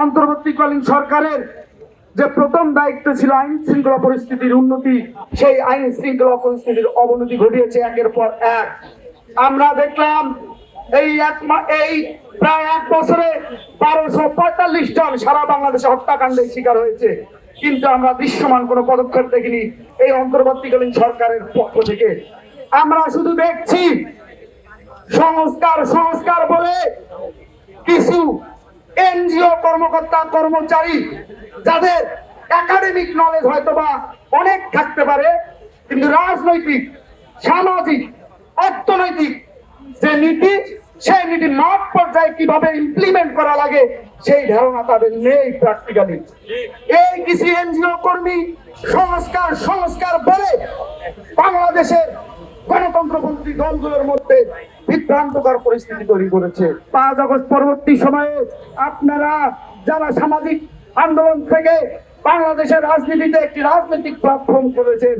অন্তর্বর্তীকালীন সরকারের যে প্রথম দায়িত্ব ছিল আইন শৃঙ্খলা পরিস্থিতির উন্নতি, সেই আইন শৃঙ্খলা পরিস্থিতির অবনতি ঘটিয়েছে একের পর এক। আমরা দেখলাম এই প্রায় 1 বছরে 1245 জন সারা বাংলাদেশে হত্যাকাণ্ডের শিকার হয়েছে, কিন্তু আমরা দৃশ্যমান কোনো পদক্ষেপ দেখিনি এই অন্তর্বর্তীকালীন সরকারের পক্ষ থেকে। আমরা শুধু দেখছি সংস্কার সংস্কার বলে কিছু এনজিও কর্মকর্তা কর্মচারী, যাদের একাডেমিক নলেজ হয়তোবা অনেক থাকতে পারে, কিন্তু রাজনৈতিক, সামাজিক, অর্থনৈতিক যে নীতি, সেই নীতি মাঠ পর্যায়ে কিভাবে ইমপ্লিমেন্ট করা লাগে সেই ধারণা তাদের নেই প্র্যাকটিক্যালি। এই কিছু এনজিও কর্মী সংস্কার সংস্কার বলে বাংলাদেশের গণতন্ত্রপন্থী দলগুলোর মধ্যে বিভ্রান্তকর পরিস্থিতি তৈরি করেছে। 5 আগস্ট পরবর্তী সময়ে আপনারা যারা সামাজিক আন্দোলন থেকে বাংলাদেশের রাজনীতিতে একটি রাজনৈতিক প্ল্যাটফর্ম করেছেন,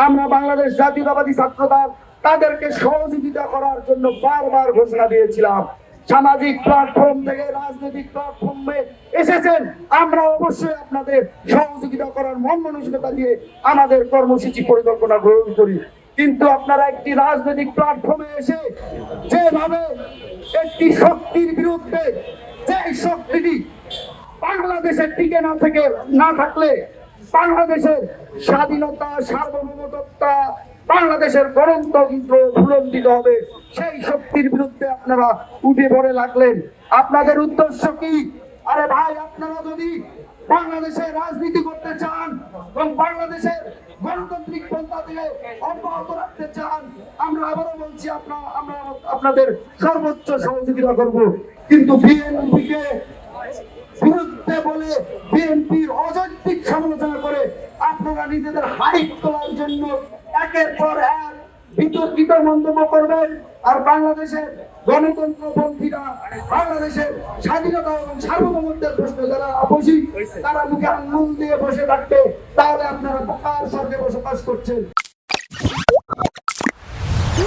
আমরা বাংলাদেশ জাতীয়তাবাদী ছাত্রদল তাদেরকে সহযোগিতা করার জন্য বারবার ঘোষণা দিয়েছিলাম। সামাজিক প্ল্যাটফর্ম থেকে রাজনৈতিক প্ল্যাটফর্মে এসেছেন, আমরা অবশ্যই আপনাদের সহযোগিতা করার মন মানসিকতা দিয়ে আমাদের কর্মসূচি পরিকল্পনা গ্রহণ করি। কিন্তু আপনারা একটি রাজনৈতিক প্ল্যাটফর্মে এসে যেভাবে একটি শক্তির বিরুদ্ধে, যে শক্তিটি বাংলাদেশের টিকে না থাকলে বাংলাদেশের স্বাধীনতা, সার্বভৌমত্ব, বাংলাদেশের গণতন্ত্র ভুলণ্ঠিত হবে, সেই শক্তির বিরুদ্ধে আপনারা উঠে পড়ে লাগলেন। আপনাদের উদ্দেশ্য কি? আরে ভাই, আপনারা যদি বাংলাদেশে রাজনীতি করতে চান এবং বাংলাদেশের গণতান্ত্রিক পন্থা থেকে অব্যাহত রাখতে চান, আমরা আবারও বলছি আমরা আপনাদের সর্বোচ্চ সহযোগিতা করব। কিন্তু বিএনপিকে বিরুদ্ধে বলে, বিএনপির অযৌক্তিক সমালোচনা করে আপনারা নিজেদের হাইট তোলার জন্য একের পর এক বিতর্কিত মন্তব্য করবেন, আর বাংলাদেশের গণতন্ত্রপন্থীরা, বাংলাদেশের স্বাধীনতা এবং সার্বভৌমত্বের প্রশ্ন যারা আপোষী, তারা মুখে আঙুল দিয়ে বসে থাকবে। তাহলে আপনারা বোকার স্বর্গে বসবাস করছেন।